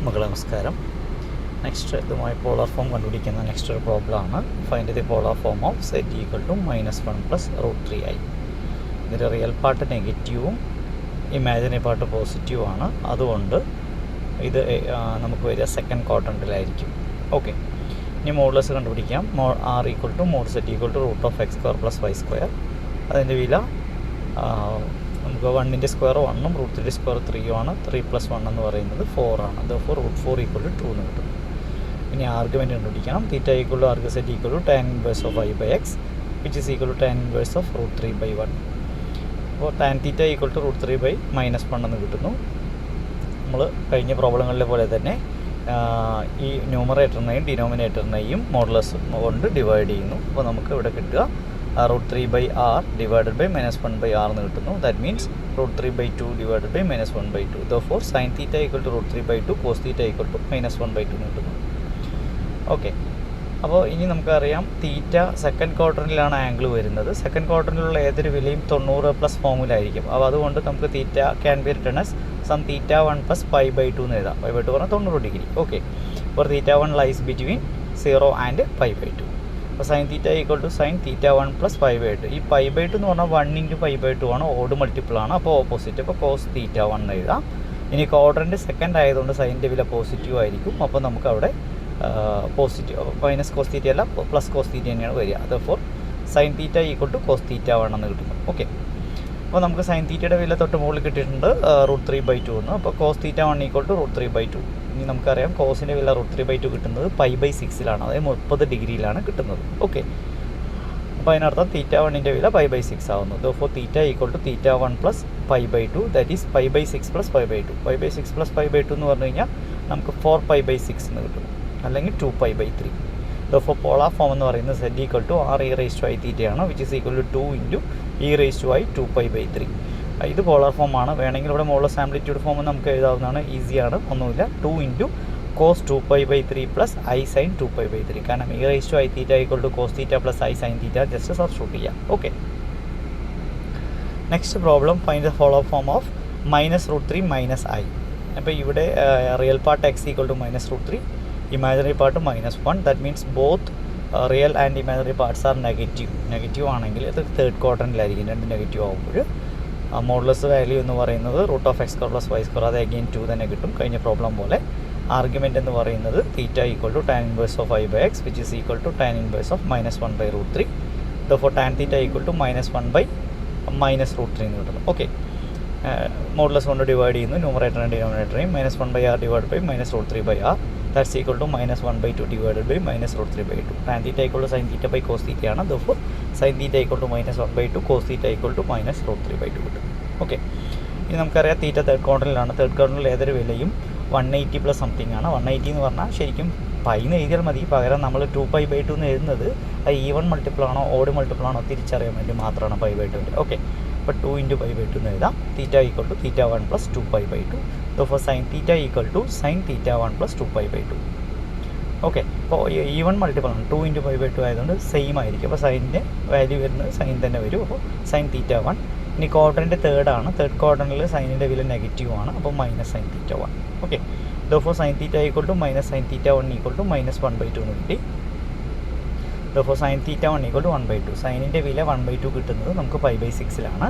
മകളെ നമസ്കാരം. നെക്സ്റ്റ് ഇതുമായി പോളാർ ഫോം കണ്ടുപിടിക്കുന്ന നെക്സ്റ്റ് ഒരു പ്രോബ്ലമാണ്. Find the polar form of z = -1 + √3i. ഇതിൻ്റെ റിയൽ പാർട്ട് നെഗറ്റീവും ഇമാജിനറി പാർട്ട് പോസിറ്റീവുമാണ്. അതുകൊണ്ട് ഇത് നമുക്ക് വരിക സെക്കൻഡ് ക്വാഡ്രന്റിലായിരിക്കും. ഓക്കെ, ഇനി മോഡുലസ് കണ്ടുപിടിക്കാം. r = mod z = √x² + y². അതിൻ്റെ വില നമുക്ക് 1ൻ്റെ സ്ക്വയർ 1ഉം √3ൻ്റെ സ്ക്വയർ 3ഉം ആണ്. 3 + 1 എന്ന് പറയുന്നത് 4 ആണ്. therefore √4 = 2 എന്ന് കിട്ടും. ഇനി ആർഗ്യുമെൻറ്റ് കണ്ടുപിടിക്കണം. θ = arg z = tan inverse of i/x which is equal to tan inverse of √3/1. അപ്പോൾ tan θ = √3/-1 എന്ന് കിട്ടുന്നു. നമ്മൾ കഴിഞ്ഞ പ്രോബ്ലങ്ങളിലെ പോലെ തന്നെ ഈ ന്യൂമറേറ്ററിനെയും ഡിനോമിനേറ്ററിനെയും മോഡുലസ് കൊണ്ട് ഡിവൈഡ് ചെയ്യുന്നു. അപ്പോൾ നമുക്ക് ഇവിടെ കിട്ടുക √3/r divided by -1/r എന്ന് കിട്ടുന്നു. That means √3/2 divided by -1/2. therefore sin θ = √3/2 cos θ = -1/2 എന്ന് കിട്ടുന്നു. ഓക്കെ, അപ്പോൾ ഇനി നമുക്കറിയാം തീറ്റ സെക്കൻഡ് ക്വാഡ്രന്റിലാണ് ആംഗിൾ വരുന്നത്. സെക്കൻഡ് ക്വാഡ്രന്റിലുള്ള ഏതൊരു വിലയും 90+ ഫോമിലായിരിക്കും. അപ്പോൾ അതുകൊണ്ട് നമുക്ക് theta can be written as some θ1 + π/2 എന്ന് എഴുതാം. π/2 പറഞ്ഞാൽ 90 ഡിഗ്രി. ഓക്കെ, അപ്പോൾ θ1 ലൈസ് ബിറ്റ്വീൻ 0 ആൻഡ് π/2. അപ്പോൾ sin θ = sin θ1 + π/2. ഈ π/2 എന്ന് പറഞ്ഞാൽ 1 × π/2 ആണ്, ഓഡ് മൾട്ടിപ്പിൾ ആണ്. അപ്പോൾ ഓപ്പോസിറ്റ്, അപ്പോൾ cos θ1 എന്ന് എഴുതാം. ഇനി ക്വാഡ്രന്റ് സെക്കൻഡ് ആയതുകൊണ്ട് സൈൻ്റെ വില പോസിറ്റീവ് ആയിരിക്കും. അപ്പോൾ നമുക്ക് അവിടെ പോസിറ്റീവ് മൈനസ് cos θ അല്ല പ്ലസ് cos θ തന്നെയാണ് വരിക. therefore sin θ = cos θ1 എന്ന് കിട്ടുന്നു. ഓക്കെ, അപ്പോൾ നമുക്ക് sin θയുടെ വില തൊട്ട് മുകളിൽ കിട്ടിയിട്ടുണ്ട് √3/2 എന്ന്. അപ്പോൾ cos θ1 = √3/2. ഇനി നമുക്കറിയാം കോസിൻ്റെ വില √3/2 കിട്ടുന്നത് π/6ലാണ്, അതായത് 30 ഡിഗ്രിയിലാണ് കിട്ടുന്നത്. ഓക്കെ, അപ്പോൾ അതിനർത്ഥം θ1ൻ്റെ വില π/6 ആവുന്നു. therefore θ = θ1 + π/2 that is π/6 + π/2. π/6 + π/2 എന്ന് പറഞ്ഞു കഴിഞ്ഞാൽ നമുക്ക് 4π/6 എന്ന് കിട്ടും, അല്ലെങ്കിൽ 2π/3. therefore പോളാർ ഫോം എന്ന് പറയുന്നത് z = r e⁻⁴ ആണ്, which is equal to 2 × e⁻⁴ 2π/3. ഇത് പോളാർ ഫോമാണ്. വേണമെങ്കിൽ ഇവിടെ മോഡുലസ് ആംപ്ലിറ്റ്യൂഡ് ഫോം നമുക്ക് എഴുതാവുന്നതാണ്, ഈസിയാണ്, ഒന്നുമില്ല. 2 × cos 2π/3 + i sin 2π/3. കാരണം e⁻⁴ = cos θ + i sin θ just substitute ചെയ്യാം. Okay, next problem find the polar form of -√3 - i. അപ്പോൾ ഇവിടെ real part x = -√3, imaginary part -1. That means both real and imaginary parts R negative ആണെങ്കിൽ ഇത് third ക്വാഡ്രന്റിലായിരിക്കും. രണ്ട് negative ആകുമ്പോൾ modulus value എന്ന് പറയുന്നത് √x² + y², അത് അഗെയിൻ 2 തന്നെ കിട്ടും, കഴിഞ്ഞ പ്രോബ്ലം പോലെ. ആർഗ്യുമെൻ്റ് എന്ന് പറയുന്നത് θ = tan inverse of i/x which is equal to tan inverse of -1/√3. therefore tan θ = -1/-√3 എന്ന് കിട്ടുന്നു. ഓക്കെ, മോഡുലസ് കൊണ്ട് ഡിവൈഡ് ചെയ്യുന്നു ന്യൂമറേറ്ററിനും ഡിനോമിനേറ്ററേയും. -1/r divided by -√3/r that's equal to -1/2 divided by -√3/2. tan θ = sin θ cos θ ആണ്. therefore sin θ = -1/2 cos θ = -√3/2 കിട്ടും. Okay, ഇനി നമുക്കറിയാം തീറ്റ third ക്വാഡ്രന്റിലാണ്. Third ക്വാഡ്രന്റിൽ ഏതൊരു വിലയും 180 + സംതിങ് ആണ്. 180 എന്ന് പറഞ്ഞാൽ ശരിക്കും പൈ എന്ന് എഴുതിയാൽ മതി. പകരം നമ്മൾ 2π/2 എന്ന് എഴുതുന്നത് അത് ഈവൺ മൾട്ടിപ്പിൾ ആണോ ഓഡ് മൾട്ടിപ്പിൾ ആണോ തിരിച്ചറിയാൻ വേണ്ടി മാത്രമാണ് π/2. ഓക്കെ, അപ്പോൾ 2 × π/2 എന്ന് എഴുതാം. θ = θ1 + 2π/2. therefore sin θ = sin θ1 + 2π/2. ഓക്കെ, അപ്പോൾ ഈവൺ മൾട്ടിപ്പിൾ ആണ്, 2 × π/2 ആയതുകൊണ്ട് സെയിം ആയിരിക്കും. അപ്പോൾ സൈനിൻ്റെ വാല്യൂ വരുന്നത് സൈൻ തന്നെ വരും. അപ്പോൾ sin θ1. ഇനി ക്വാഡ്രൻ്റ് തേർഡ് ആണ്. തേർഡ് ക്വാഡ്രന്റിൽ സൈനിൻ്റെ വില നെഗറ്റീവ് ആണ്, അപ്പോൾ -sin θ1. Okay, therefore sin θ = -sin θ1 = -1/2 എന്ന് കിട്ടി. therefore sin θ1 = 1/2. സൈനിൻ്റെ വില 1/2 കിട്ടുന്നത് നമുക്ക് π/6ലാണ്.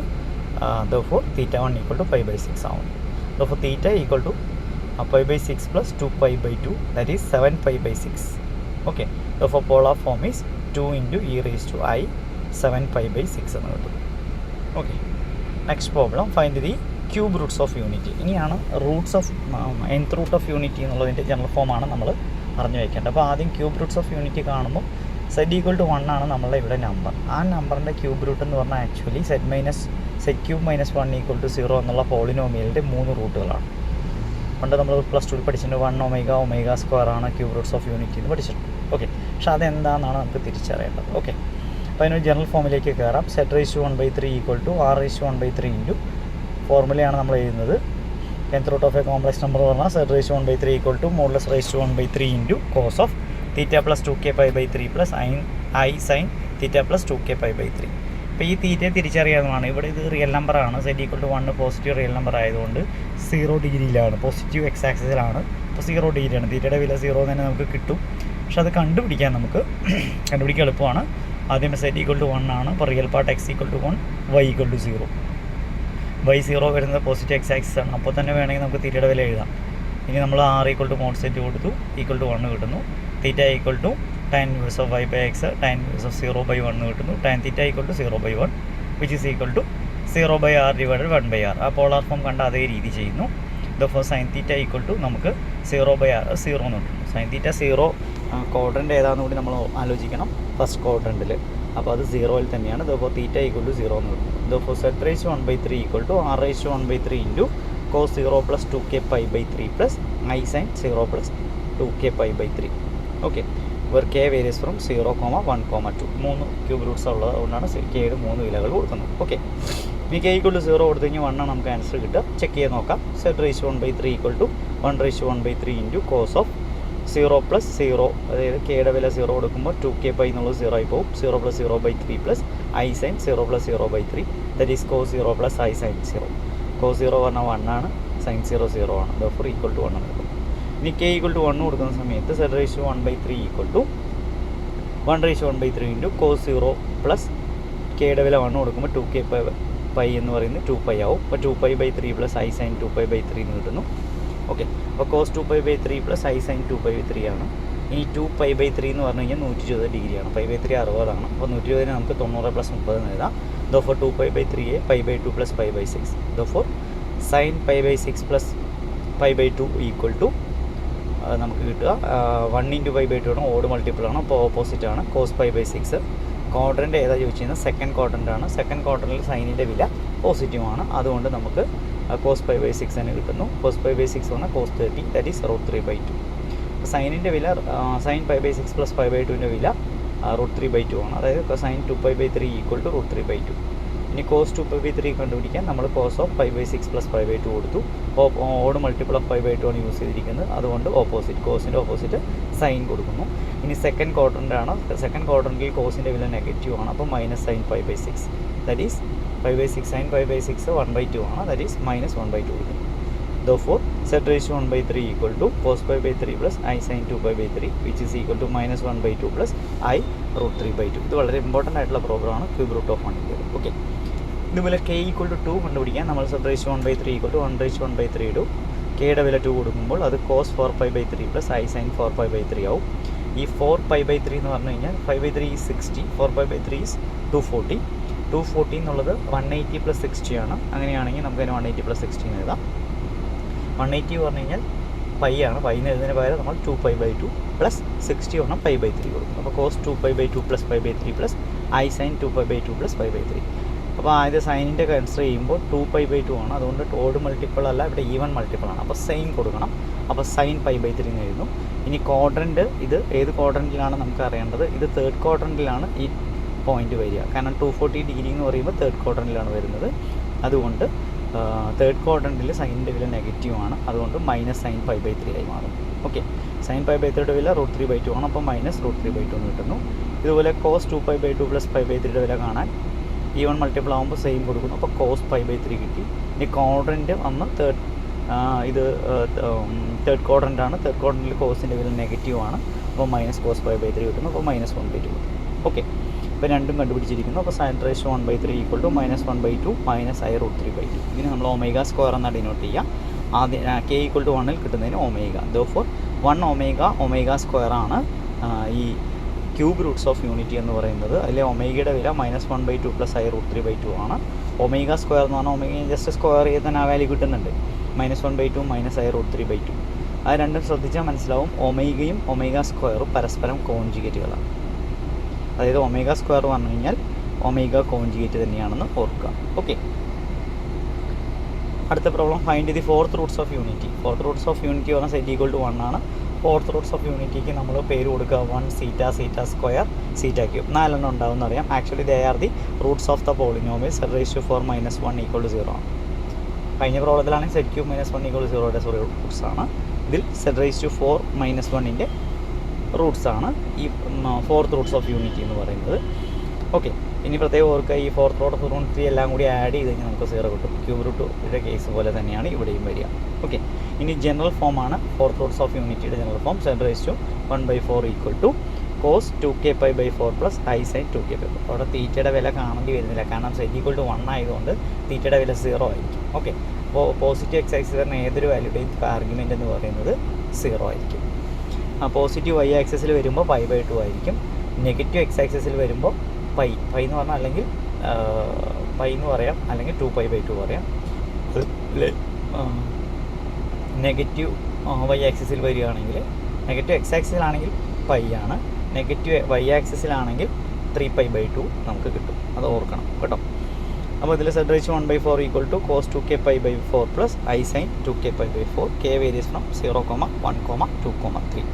therefore θ1 = π/6 ആവും. therefore θ = π/6 + 2π/2 that is 7π/6. okay, therefore polar form is 2 × e⁻⁴ 7π/6 എന്ന് കിട്ടും. Okay, next problem find the cube roots of unity. ഇനിയാണ് roots of nth root of unity എന്നുള്ളതിൻ്റെ ജനറൽ ഫോമാണ് നമ്മൾ അറിഞ്ഞു വയ്ക്കേണ്ടത്. അപ്പോൾ ആദ്യം ക്യൂബ് റൂട്ട്സ് ഓഫ് യൂണിറ്റി കാണുമ്പോൾ z = 1 ആണ് നമ്മളുടെ ഇവിടെ നമ്പർ. ആ നമ്പറിൻ്റെ ക്യൂബ് റൂട്ട് എന്ന് പറഞ്ഞാൽ ആക്ച്വലി z - z³ - 1 = 0 എന്നുള്ള പോളിനോമിയലിൻ്റെ 3 റൂട്ടുകളാണ്. പണ്ട് നമ്മൾ +2 പഠിച്ചിട്ടുണ്ട് 1 ω² ആണ് ക്യൂബ് റൂട്ട്സ് ഓഫ് യൂണിറ്റി എന്ന് പഠിച്ചിട്ടുണ്ട്. ഓക്കെ, പക്ഷെ അതെന്താണെന്നാണ് നമുക്ക് തിരിച്ചറിയേണ്ടത്. ഓക്കെ, അപ്പോൾ അതിനൊരു ജനറൽ ഫോമിലേക്ക് കയറാം. z⁻⁴ = r⁻³ ഫോർമുലയാണ് നമ്മൾ എഴുതുന്നത്. nth root of a complex number എന്ന് പറഞ്ഞാൽ z⁻⁴ = ||1/3 × cos of θ + 2kπ/3 + i sin θ + 2kπ/3. അപ്പോൾ ഈ തീറ്റയെ തിരിച്ചറിയാവുന്നതാണ്. ഇവിടെ ഇത് റിയൽ നമ്പറാണ്. z = 1 പോസിറ്റീവ് റിയൽ നമ്പർ ആയതുകൊണ്ട് 0 ഡിഗ്രിയിലാണ്, പോസിറ്റീവ് എക്സ് ആക്സിസിലാണ് അപ്പോൾ 0 ഡിഗ്രിയാണ്. തീറ്റയുടെ വില 0 തന്നെ നമുക്ക് കിട്ടും. പക്ഷെ അത് കണ്ടുപിടിക്കാൻ എളുപ്പമാണ്. ആദ്യം z = 1 ആണ്. അപ്പോൾ real part x = 1, y = 0. y 0 വരുന്നത് പോസിറ്റീവ് x ആക്സിസ് ആണ്. അപ്പോൾ തന്നെ വേണമെങ്കിൽ നമുക്ക് തീറ്റയുടെ വില എഴുതാം. ഇനി നമ്മൾ r = mod z കൊടുത്തു, =1 കിട്ടുന്നു. തീറ്റ = tan inverse of y by x, tan inverse of 0/1 കിട്ടുന്നു. tan θ = 0/1 which is equal to 0/r divided 1/r. ആ പോളാർ ഫോം കണ്ട അതേ രീതി ചെയ്യുന്നു. therefore sin θ = നമുക്ക് 0/r 0 എന്ന് കിട്ടുന്നു. sin θ 0 ക്വാഡ്രൻ്റ് ഏതാണെന്ന് കൂടി നമ്മൾ ആലോചിക്കണം. ഫസ്റ്റ് ക്വാഡ്രൻറ്റിൽ, അപ്പോൾ അത് 0-ൽ തന്നെയാണ്. therefore θ = 0 എന്ന് കിട്ടുന്നു. therefore z⁻1/3 = r⁻1/3 into cos 0 plus 2k pi/3 plus I sin 0 plus 2k pi/3. Okay, where k varies from 0, 1, 2. 3 cube Roots ഉള്ളത് കൊണ്ടാണ് kയുടെ 3 വിലകൾ കൊടുക്കുന്നത്. ഓക്കെ, ഇനി k = 0 കൊടുത്തു കഴിഞ്ഞാൽ 1 ആണ് നമുക്ക് ആൻസർ കിട്ടുക. ചെക്ക് ചെയ്ത് നോക്കാം. z⁻1/3 = 1/1/3 into cos of 0 plus 0, അതായത് kയുടെ വില 0 കൊടുക്കുമ്പോൾ 2k pi എന്നുള്ളത് 0 ആയി പോകും. 0 plus 0/3 plus I sin 0 plus 0/3, that is cos 0 plus I sin 0. cos 0 പറഞ്ഞാൽ 1 ആണ്, sin 0 0 ആണ്. therefore = 1 എന്ന് കിട്ടും. ഇനി k = 1 കൊടുക്കുന്ന സമയത്ത് z⁻1/3 = 1/1/3 into cos 0 plus kയുടെ വില 1 കൊടുക്കുമ്പോൾ 2k pi എന്ന് പറയുന്നത് 2π ആവും. അപ്പോൾ 2π/3 plus I sin 2π/3 എന്ന് കിട്ടുന്നു. ഓക്കെ, അപ്പോൾ cos 2π/3 plus I sin 2π/3 ആണ്. ഇനി 2π/3 എന്ന് പറഞ്ഞു കഴിഞ്ഞാൽ 120 ഡിഗ്രിയാണ്. π/3 60 ആണ്. അപ്പോൾ 120 നമുക്ക് 90 + 30 എന്ന് എഴുതാം. therefore 2π/3 π/2 plus π/6. therefore sin π/6 plus π/2 equal to നമുക്ക് കിട്ടുക 1 into π/2 ആണ്. ഓഡ് മൾട്ടിപ്പിൾ ആണ്, അപ്പോൾ ഓപ്പോസിറ്റ് ആണ്. cos π/6. ക്വാഡ്രൻ്റ് ഏതാ ചോദിച്ചു കഴിഞ്ഞാൽ സെക്കൻഡ് ക്വാഡ്രൻ്റ് ആണ്. സെക്കൻഡ് ക്വാഡ്രൻറ്റിൽ സൈനിൻ്റെ വില പോസിറ്റീവാണ്. അതുകൊണ്ട് നമുക്ക് cos π/6 തന്നെ കിട്ടുന്നു. cos π/6 ആണ് cos 30, that is √3/2. സൈനിൻ്റെ വില sin π/6 plus π/2ൻ്റെ വില √3/2 ആണ്. അതായത് sin 2π/3 = √3/2. ഇനി cos 2π/3 കണ്ടുപിടിക്കാൻ നമ്മൾ cos of π/6 plus π/2 കൊടുത്തു. ഓഡ് മൾട്ടിപ്പിൾ ഓഫ് π/2 ആണ് യൂസ് ചെയ്തിരിക്കുന്നത്. അതുകൊണ്ട് ഓപ്പോസിറ്റ്, കോസിൻ്റെ ഓപ്പോസിറ്റ് സൈൻ കൊടുക്കുന്നു. ഇനി സെക്കൻഡ് ക്വാഡ്രൻ്റ് ആണ്. സെക്കൻഡ് ക്വാഡ്രൻറ്റിൽ കോസിൻ്റെ വില നെഗറ്റീവ് ആണ്. അപ്പോൾ minus sin π/6, that is π/6 sin π/6 1/2 ആണ്. that is -1/2 കൊടുക്കുന്നു. therefore z⁻1/3 = cos π/3 plus I sin 2π/3 which is equal to -1/2 plus I √3/2. ഇത് വളരെ ഇമ്പോർട്ടൻ്റ് ആയിട്ടുള്ള പ്രോബ്ലമാണ്, ക്യൂബ് റൂട്ട് ഓഫ് 1. ഓക്കെ, ഇതുപോലെ k = 2 കണ്ടുപിടിക്കാൻ നമ്മൾ z⁻1/3 = 1/1/3 ഇടും. kയുടെ വില 2 കൊടുക്കുമ്പോൾ അത് cos 4π/3 plus I sin 4π/3 ആവും. ഈ 4π/3 എന്ന് പറഞ്ഞു കഴിഞ്ഞാൽ 5/3 is 60, 4π/3 is 240. 240 എന്നുള്ളത് 180 plus 60 ആണ്. അങ്ങനെയാണെങ്കിൽ നമുക്ക് അതിന് 180 plus 60 എന്ന് എഴുതാം. 180 പറഞ്ഞു കഴിഞ്ഞാൽ പൈ ആണ്. പൈന്ന് എഴുതുന്നതിന് പകരം നമ്മൾ 2π/2 plus 60 പറഞ്ഞാൽ π/3 കൊടുക്കും. അപ്പോൾ cos 2π/2 plus π/3 plus I sin 2π/2 plus π/3. അപ്പോൾ ആദ്യം സൈനിൻ്റെ കൺസിഡർ ചെയ്യുമ്പോൾ 2π/2 ആണ്. അതുകൊണ്ട് ഓഡ് മൾട്ടിപ്പിൾ അല്ല, ഇവിടെ ഈവൻ മൾട്ടിപ്പിൾ ആണ്. അപ്പോൾ സൈൻ കൊടുക്കണം. അപ്പോൾ സൈൻ π/3 എന്ന് എഴുതുന്നു. ഇനി ക്വാഡ്രൻറ്റ്, ഇത് ഏത് ക്വാഡ്രൻറ്റിലാണ് നമുക്ക് അറിയേണ്ടത്. ഇത് തേർഡ് ക്വാഡ്രൻറ്റിലാണ് ഈ പോയിന്റ് വരിക. കാരണം 240 ഡിഗ്രി എന്ന് പറയുമ്പോൾ തേർഡ് ക്വാഡ്രൻറ്റിലാണ് വരുന്നത്. അതുകൊണ്ട് തേർഡ് ക്വാഡ്രൻറ്റിൽ സൈനിൻ്റെ വില നെഗറ്റീവ് ആണ്. അതുകൊണ്ട് മൈനസ് സൈൻ π/3 ആയി മാറും. ഓക്കെ, സൈൻ π/3യുടെ വില √3/2 ആണ്. അപ്പോൾ മൈനസ് √3/2 എന്ന് കിട്ടുന്നു. ഇതുപോലെ cos 2π/2 plus π/3യുടെ വില കാണാൻ ഈവൺ മൾട്ടിപ്പിൾ ആകുമ്പോൾ സെയിം കൊടുക്കുന്നു. അപ്പോൾ cos π/3 കിട്ടി. ഇനി ക്വാഡ്രൻറ്റ് വന്ന് ഇത് തേർഡ് ക്വാഡ്രൻ്റ് ആണ്. തേർഡ് ക്വാഡ്രൻറ്റിൽ കോസിൻ്റെ വില നെഗറ്റീവ് ആണ്. അപ്പോൾ മൈനസ് cos π/3 കിട്ടുന്നു. അപ്പോൾ -1/2 കിട്ടും. ഓക്കെ, ഇപ്പോൾ രണ്ടും കണ്ടുപിടിച്ചിരിക്കുന്നു. അപ്പോൾ sin⁻1/3 = -1/2 minus I √3/2. ഇതിന് നമ്മൾ ω² എന്നാണ് ഡിനോട്ട് ചെയ്യുക. ആദ്യം k = 1ൽ കിട്ടുന്നതിന് ω. therefore 1 ω² ആണ് ഈ ക്യൂബ് റൂട്ട്സ് ഓഫ് യൂണിറ്റി എന്ന് പറയുന്നത്. അതിലെ ഒമേഗയുടെ വില -1/2 plus I √3/2 ആണ്. ω² എന്ന് പറഞ്ഞാൽ ഒമേഗ ജസ്റ്റ് സ്ക്വയർ ചെയ്ത് തന്നെ ആ വാല്യൂ കിട്ടുന്നുണ്ട്. -1/2 minus I √3/2. അത് രണ്ടും ശ്രദ്ധിച്ചാൽ മനസ്സിലാവും. ഒമേഗയും ω² പരസ്പരം കോൺജുഗേറ്റുകളാണ്. അതായത് ω² പറഞ്ഞു കഴിഞ്ഞാൽ ഒമേഗ കോൺജുഗേറ്റ് തന്നെയാണെന്ന് ഓർക്കുക. ഓക്കെ, അടുത്ത problem find the fourth roots of unity. Fourth roots of unity പറഞ്ഞാൽ z = 1 ആണ്. ഫോർത്ത് റൂട്ട്സ് ഓഫ് യൂണിറ്റിക്ക് നമ്മൾ പേര് കൊടുക്കുക 1 θ θ² θ³ 4 ഉണ്ടാവും എന്നറിയാം. Actually they are the Roots of the polynomial z⁻4 - 1 = 0 ആണ്. കഴിഞ്ഞ പ്രോബ്ലത്തിലാണെങ്കിൽ z³ - 1 = 0യുടെ റൂട്ട്സ് ആണ്. ഇതിൽ z⁻4 - 1ൻ്റെ റൂട്ട്സ് ആണ് ഈ ഫോർത്ത് റൂട്ട്സ് ഓഫ് യൂണിറ്റി എന്ന് പറയുന്നത്. ഓക്കെ, ഇനി പ്രത്യേകം ഓർക്കുക, ഈ ഫോർത്ത് റൂട്ട് യൂണിറ്റി എല്ലാം കൂടി ആഡ് ചെയ്ത് കഴിഞ്ഞാൽ നമുക്ക് 0 കിട്ടും. ക്യൂബ് റൂട്ടിൻ്റെ കേസ് പോലെ തന്നെയാണ് ഇവിടെയും വരിക. ഓക്കെ, ഇനി ജനറൽ ഫോമാണ് ഫോർത്ത് റൂട്ട്സ് ഓഫ് യൂണിറ്റിയുടെ general form z⁴ equal to cos 2k⁴ plus i sin 2k⁴. അവിടെ തീറ്റയുടെ വില കാണേണ്ടി വരുന്നില്ല, കാരണം z=1 ആയതുകൊണ്ട് തീറ്റയുടെ വില 0 ആയിരിക്കും. ഓക്കെ, അപ്പോൾ പോസിറ്റീവ് എക്സ് ആക്സിസ് വരുന്ന ഏതൊരു വാല്യൂടെയും ആർഗ്യുമെൻ്റ് എന്ന് പറയുന്നത് 0 ആയിരിക്കും. പോസിറ്റീവ് y ആക്സിസിൽ വരുമ്പോൾ π/2 ആയിരിക്കും. നെഗറ്റീവ് എക്സ് ആക്സിസിൽ വരുമ്പോൾ പൈ എന്ന് പറഞ്ഞാൽ അല്ലെങ്കിൽ പൈ എന്ന് പറയാം, അല്ലെങ്കിൽ 2π/2 പറയാം. നെഗറ്റീവ് y ആക്സിസിൽ വരികയാണെങ്കിൽ, നെഗറ്റീവ് എക്സ് ആക്സിസിലാണെങ്കിൽ പൈ ആണ്, നെഗറ്റീവ് y ആക്സിസിലാണെങ്കിൽ 3π/2 നമുക്ക് കിട്ടും. അത് ഓർക്കണം കേട്ടോ. അപ്പോൾ ഇതിൽ z⁴ equal to cos 2k⁴ plus i sin 2k⁴. k varies from 0, 1, 2, 3.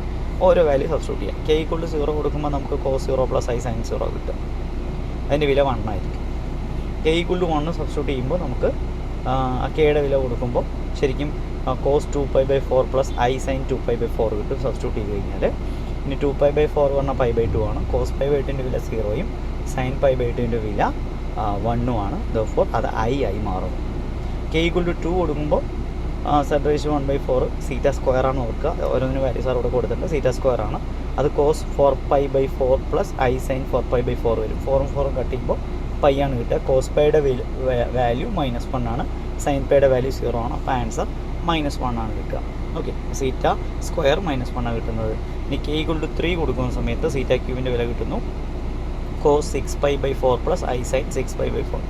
ഓരോ വാല്യൂ സബ്സ്റ്റിറ്റ്യൂട്ട് ചെയ്യാം. k ഈക്വൽ ടു 0 കൊടുക്കുമ്പോൾ നമുക്ക് cos 0 പ്ലസ് i sin 0 കിട്ടും. അതിൻ്റെ വില 1 ആയിരിക്കും. k ഈക്വൽ ടു 1 സബ്സ്റ്റിറ്റ്യൂട്ട് ചെയ്യുമ്പോൾ നമുക്ക് കെയുടെ വില കൊടുക്കുമ്പോൾ ശരിക്കും cos 2π/4 പ്ലസ് i sin 2π/4 കിട്ടും സബ്സ്റ്റിറ്റ്യൂട്ട് ചെയ്ത് കഴിഞ്ഞാൽ. ഇനി 2π/4 പറഞ്ഞാൽ π/2 ആണ്. cos π/2ൻ്റെ വില 0യും sin π/2ൻ്റെ വില 1 ആണ്. therefore അത് i ആയി മാറും. k ഈക്വൽ ടു 2 കൊടുക്കുമ്പോൾ z⁴ സീറ്റ സ്ക്വയർ ആണ് ഓർക്കുക. ഓരോന്നിനും വാല്യൂസ് അവിടെ കൊടുത്തിട്ടുണ്ട്. സീറ്റ സ്ക്വയർ ആണ്. അത് cos 4π/4 പ്ലസ് i sin 4π/4 വരും. 4ഉം 4ഉം കട്ട് ചെയ്യുമ്പോൾ പൈ ആണ് കിട്ടുക. cos πയുടെ വാല്യൂ -1 ആണ്, sin πയുടെ വാല്യൂ 0 ആണ്. അപ്പോൾ ആൻസർ -1 ആണ് കിട്ടുക. ഓക്കെ, സീറ്റ സ്ക്വയർ -1 ആണ് കിട്ടുന്നത്. ഇനി k ഈക്വൽ ടു 3 കൊടുക്കുന്ന സമയത്ത് സീറ്റ ക്യൂബിൻ്റെ വില കിട്ടുന്നു cos 6π/4 പ്ലസ് i sin 6π/4.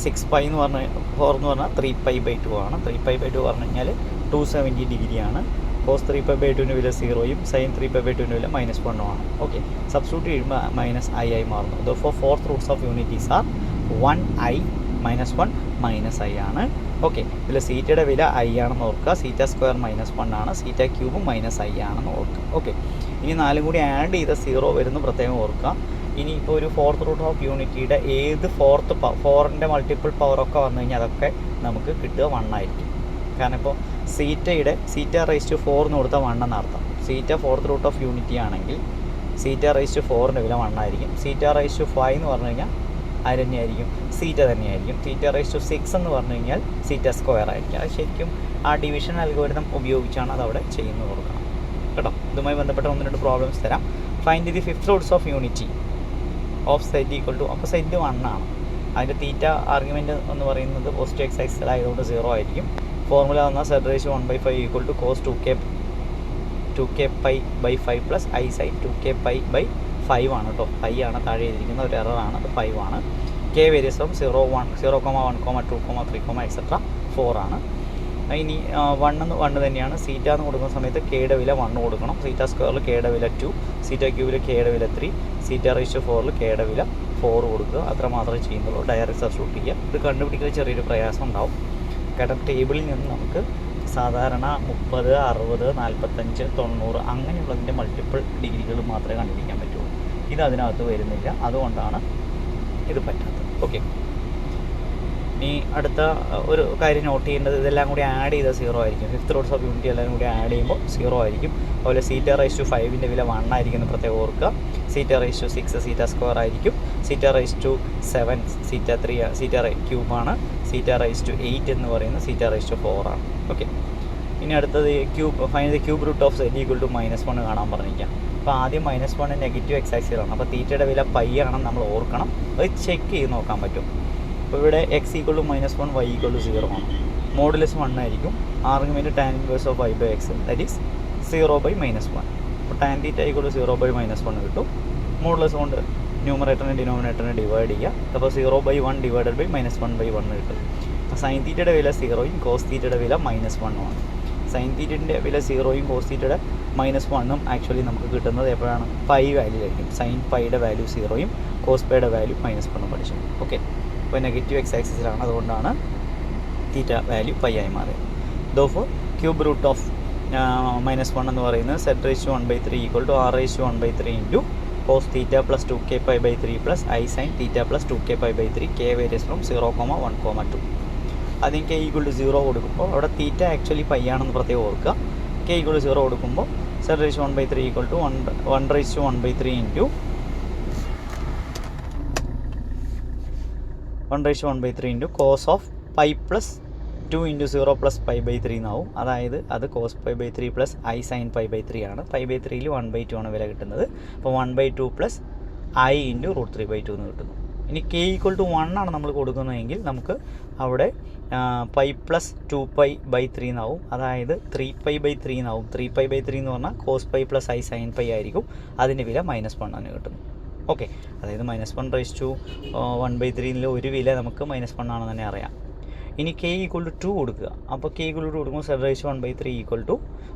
6π എന്ന് പറഞ്ഞാൽ 4 എന്ന് പറഞ്ഞാൽ 3π/2 ആണ്. 3π/2 പറഞ്ഞു കഴിഞ്ഞാൽ 270 ഡിഗ്രി ആണ്. cos 3π/2ൻ്റെ വില 0യും sin 3π/2ൻ്റെ വില -1 ആണ്. ഓക്കെ, സബ്സ്റ്റിറ്റ്യൂട്ട് ചെയ്യുമ്പോൾ -i ആയി മാറുന്നു. therefore fourth roots of unities are 1i, -1 -i ആണ്. ഓക്കെ, ഇതിൽ സീറ്റയുടെ വില i ആണെന്ന് ഓർക്കുക. സീറ്റ സ്ക്വയർ -1 ആണ്, സീറ്റ ക്യൂബും -i ആണെന്ന് ഓർക്കുക. ഓക്കെ, ഇനി 4 കൂടി ആഡ് ചെയ്ത 0 വരുന്നു പ്രത്യേകം ഓർക്കുക. ഇനി ഇപ്പോൾ ഒരു ഫോർത്ത് റൂട്ട് ഓഫ് യൂണിറ്റിയുടെ ഏത് 4ൻ്റെ മൾട്ടിപ്പിൾ പവറൊക്കെ വന്നു കഴിഞ്ഞാൽ അതൊക്കെ നമുക്ക് കിട്ടുക 1 ആയിരിക്കും. കാരണം ഇപ്പോൾ σ⁴ എന്ന് കൊടുത്താൽ 1 എന്നർത്ഥം. സീറ്റ ഫോർത്ത് റൂട്ട് ഓഫ് യൂണിറ്റി ആണെങ്കിൽ σ⁴ വില 1 ആയിരിക്കും. σ⁵ എന്ന് പറഞ്ഞു കഴിഞ്ഞാൽ അത് തന്നെയായിരിക്കും, സീറ്റ തന്നെയായിരിക്കും. σ⁴ എന്ന് പറഞ്ഞു കഴിഞ്ഞാൽ സീറ്റ സ്ക്വയർ ആയിരിക്കും. അത് ശരിക്കും ആ ഡിവിഷൻ അൽഗോരിതം ഉപയോഗിച്ചാണ് അതവിടെ ചെയ്യുന്നത് കൊടുക്കണം കേട്ടോ. ഇതുമായി ബന്ധപ്പെട്ട 1-2 പ്രോബ്ലംസ് തരാം. Find the fifth roots of unity of z equal to, അപ്പോൾ z 1 ആണ്. അതിൻ്റെ തീറ്റ ആർഗ്യുമെൻറ്റ് എന്ന് പറയുന്നത് പോസിറ്റീവ് എക്സ് ആക്സിലായതുകൊണ്ട് 0 ആയിരിക്കും. ഫോർമുല വന്നാൽ z⁵1/5 equal to cos 2k⁴ plus i sin 2k⁴/5 ആണ് കേട്ടോ. 5 ആണ് താഴെ എഴുതിയിരിക്കുന്ന ഒരു എററാണ്, അത് 5 ആണ്. k വേരിയസ് ഫ്രം 0, 1, 2, 3, എക്സെട്ര 4 ആണ്. ഇനി 1 തന്നെയാണ്. സീറ്റ എന്ന് കൊടുക്കുന്ന സമയത്ത് കെയുടെ വില 1 കൊടുക്കണം. സീറ്റ സ്ക്വയറിൽ കെയുടെ വില 2, സീറ്റ ക്യൂബിൽ കെയുടെ വില 3, σ⁴ കെയുടെ വില 4 കൊടുക്കുക. അത്ര മാത്രമേ ചെയ്യുന്നുള്ളൂ. ഡയറക്റ്റ് സബ്സ്റ്റിറ്റ്യൂട്ട് ചെയ്യുക. ഇത് കണ്ടുപിടിക്കുന്ന ചെറിയൊരു പ്രയാസം ഉണ്ടാവും. കാരണം ടേബിളിൽ നിന്ന് നമുക്ക് സാധാരണ 30, 60, 45, 90 അങ്ങനെയുള്ളതിൻ്റെ മൾട്ടിപ്പിൾ ഡിഗ്രികൾ മാത്രമേ കണ്ടുപിടിക്കാൻ പറ്റുള്ളൂ. ഇത് അതിനകത്ത് വരുന്നില്ല, അതുകൊണ്ടാണ് ഇത് പറ്റാത്തത്. ഓക്കെ, ഇനി അടുത്ത ഒരു കാര്യം നോട്ട് ചെയ്യേണ്ടത്, ഇതെല്ലാം കൂടി ആഡ് ചെയ്താൽ 0 ആയിരിക്കും. ഫിഫ്ത്ത് റൂട്ട്സ് ഓഫ് യൂണിറ്റി എല്ലാം കൂടി ആഡ് ചെയ്യുമ്പോൾ 0 ആയിരിക്കും. അതുപോലെ σ⁵ വില 1 ആയിരിക്കും എന്ന് പ്രത്യേകം ഓർക്കുക. σ⁵ സീറ്റ സ്ക്വയർ ആയിരിക്കും. σ⁵7 സീറ്റ ക്യൂബാണ്. σ⁵8 എന്ന് പറയുന്നത് σ⁴ ആണ്. ഓക്കെ, ഇനി അടുത്തത് find the cube root of z equal to -1 കാണാൻ പറഞ്ഞിരിക്കാം. അപ്പോൾ ആദ്യം -1 നെഗറ്റീവ് എക്സ് ആക്സിലാണ്. അപ്പോൾ തീറ്റയുടെ വില പൈ ആണെന്ന് നമ്മൾ ഓർക്കണം. അത് ചെക്ക് ചെയ്ത് നോക്കാൻ പറ്റും. അപ്പോൾ ഇവിടെ x equal to -1, y equal to 0 ആണ്. മോഡുലസ് 1 ആയിരിക്കും. Argument tan inverse of i/x that is 0/-1. അപ്പോൾ tan തീറ്റ ഈക്വൽ ടു 0/-1 കിട്ടും. മോഡുലസ് കൊണ്ട് ന്യൂമറേറ്ററിനെ ഡിനോമിനേറ്ററിനെ ഡിവൈഡ് ചെയ്യുക. അപ്പോൾ 0/1 ഡിവൈഡഡ് ബൈ -1/1 കിട്ടും. അപ്പോൾ സൈൻ തീറ്റയുടെ വില 0യും കോസ് തീറ്റയുടെ വില -1 ആണ്. സൈൻ തീറ്റയുടെ വില 0യും കോസ് തീറ്റയുടെ -1 ആക്ച്വലി നമുക്ക് കിട്ടുന്നത് എപ്പോഴാണ്? പൈ വാല്യൂലായിരിക്കും. സൈൻ പൈയുടെ വാല്യൂ 0യും കോസ് പൈയുടെ വാല്യൂ -1 പഠിച്ചു. ഓക്കെ, അപ്പോൾ നെഗറ്റീവ് എക്സ് ആക്സിസിലാണ്, അതുകൊണ്ടാണ് തീറ്റ വാല്യൂ പൈ ആയി മാറിയത്. ദോഫോർ ക്യൂബ് റൂട്ട് ഓഫ് -1 എന്ന് പറയുന്നത് z⁴ equal to r⁴ into cos theta plus 2k⁵3 plus i sin theta plus 2k⁵3. k varies from 0, 1, 2. ആദ്യം k ഈക്വൽ ടു 0 കൊടുക്കുമ്പോൾ അവിടെ തീറ്റ ആക്ച്വലി പൈ ആണെന്ന് പ്രത്യേകം ഓർക്കുക. k ഈക്വൽ ടു 0 കൊടുക്കുമ്പോൾ z⁴ equal to 1/3 into 1/3 into cos of pi plus 2 × 0 + π/3 എന്നാവും. അതായത് അത് cos π/3 + I sin π/3 ആണ്. π/3യിൽ 1/2 ആണ് വില കിട്ടുന്നത്. അപ്പോൾ 1/2 + I × √3/2 എന്ന് കിട്ടുന്നു. ഇനി k = 1 ആണ് നമ്മൾ കൊടുക്കുന്നതെങ്കിൽ നമുക്ക് അവിടെ π + 2π/3 എന്നാവും. അതായത് 3π/3 എന്നാവും. 3π/3 എന്ന് പറഞ്ഞാൽ cos π + I sin π ആയിരിക്കും. അതിൻ്റെ വില -1 ആണ് കിട്ടുന്നു. ഓക്കെ, അതായത് -1/1/3 ഒരു വില നമുക്ക് -1 ആണെന്ന് തന്നെ അറിയാം. ഇനി k = 2 കൊടുക്കുക. അപ്പോൾ k = 2 കൊടുക്കുമ്പോൾ z/1/3 =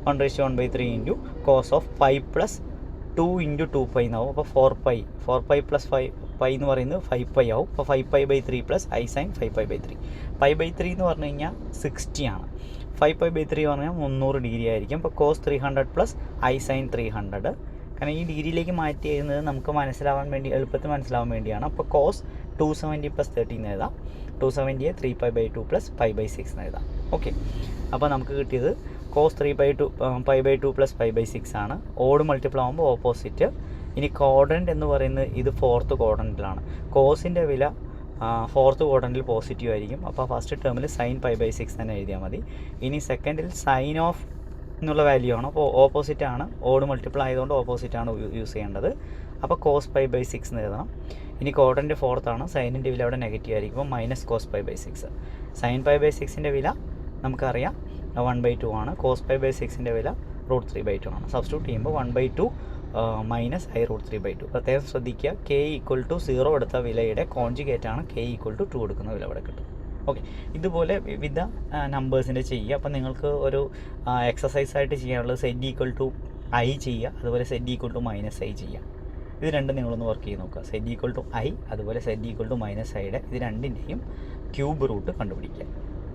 1/1/3 × cos of π + 2 × 2π എന്നാവും. അപ്പോൾ 4π + 5π എന്ന് പറയുന്നത് 5π ആവും. അപ്പോൾ 5π/3 + I sin 5π/3. π/3 എന്ന് പറഞ്ഞു കഴിഞ്ഞാൽ 60 ആണ്. 5π/3 പറഞ്ഞാൽ 300 ഡിഗ്രി ആയിരിക്കും. അപ്പോൾ cos 300 + I sin 300. കാരണം ഈ ഡിഗ്രിയിലേക്ക് മാറ്റി എഴുതുന്നത് നമുക്ക് എളുപ്പത്തിൽ മനസ്സിലാവാൻ വേണ്ടിയാണ്. അപ്പോൾ cos 270 + 30 എന്ന് എഴുതാം. 270യെ 3π/2 + π/6 എന്ന് എഴുതാം. ഓക്കെ, അപ്പോൾ നമുക്ക് കിട്ടിയത് cos 3/2 π/2 + π/6 ആണ്. ഓഡ് മൾട്ടിപ്പിൾ ആകുമ്പോൾ ഓപ്പോസിറ്റ്. ഇനി ക്വാഡ്രൻറ്റ് എന്ന് പറയുന്നത് ഇത് 4th ക്വാഡ്രൻറ്റിലാണ്. കോസിൻ്റെ വില 4th ക്വാഡ്രൻറ്റിൽ പോസിറ്റീവ് ആയിരിക്കും. അപ്പോൾ ഫസ്റ്റ് ടേമിൽ sin π/6 തന്നെ എഴുതിയാൽ മതി. ഇനി സെക്കൻഡിൽ സൈൻ ഓഫ് എന്നുള്ള വാല്യൂ ആണ്. അപ്പോൾ ഓപ്പോസിറ്റ് ആണ്. ഓഡ് മൾട്ടിപ്പിൾ ആയതുകൊണ്ട് ഓപ്പോസിറ്റ് ആണ് യൂസ് ചെയ്യേണ്ടത്. അപ്പോൾ cos π/6 എന്ന് എഴുതണം. ഇനി ക്വാഡ്രൻറ്റ് 4th ആണ്. സൈനിൻ്റെ വില അവിടെ നെഗറ്റീവ് ആയിരിക്കും. അപ്പോൾ -cos π/6. sin π/6ൻ്റെ വില നമുക്കറിയാം 1/2 ആണ്. cos π/6ൻ്റെ വില √3/2 ആണ്. സബ്സ്റ്റിറ്റ്യൂട്ട് ചെയ്യുമ്പോൾ 1/2 - I √3/2. പ്രത്യേകം ശ്രദ്ധിക്കുക, k = 0 എടുത്ത വിലയുടെ കോൺജുഗേറ്റ് ആണ് k = 2 കൊടുക്കുന്ന വില ഇവിടെ കിട്ടും. ഓക്കെ, ഇതുപോലെ വിവിധ നമ്പേഴ്സിൻ്റെ ചെയ്യുക. അപ്പോൾ നിങ്ങൾക്ക് ഒരു എക്സസൈസായിട്ട് ചെയ്യാനുള്ളത് z = I ചെയ്യുക, അതുപോലെ z = -I ചെയ്യുക. ഇത് രണ്ടും നിങ്ങളൊന്ന് വർക്ക് ചെയ്ത് നോക്കുക. z = I, അതുപോലെ z = -I ഇത് രണ്ടിൻ്റെയും ക്യൂബ് റൂട്ട് കണ്ടുപിടിക്കുക.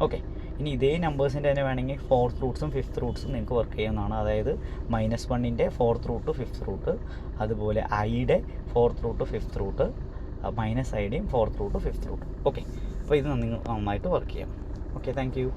ഓക്കെ, ഇനി ഇതേ നമ്പേഴ്സിൻ്റെ തന്നെ വേണമെങ്കിൽ 4th റൂട്ട്സും 5th റൂട്ട്സും നിങ്ങൾക്ക് വർക്ക് ചെയ്യാവുന്നതാണ്. അതായത് -1ൻ്റെ 4th റൂട്ട് 5th റൂട്ട്, അതുപോലെ ഐയുടെ 4th റൂട്ട് 5th റൂട്ട്, -ഐയുടെയും 4th root 5th root. Okay, അപ്പോൾ ഇത് നിങ്ങൾ നന്നായിട്ട് വർക്ക് ചെയ്യാം. Okay, thank U.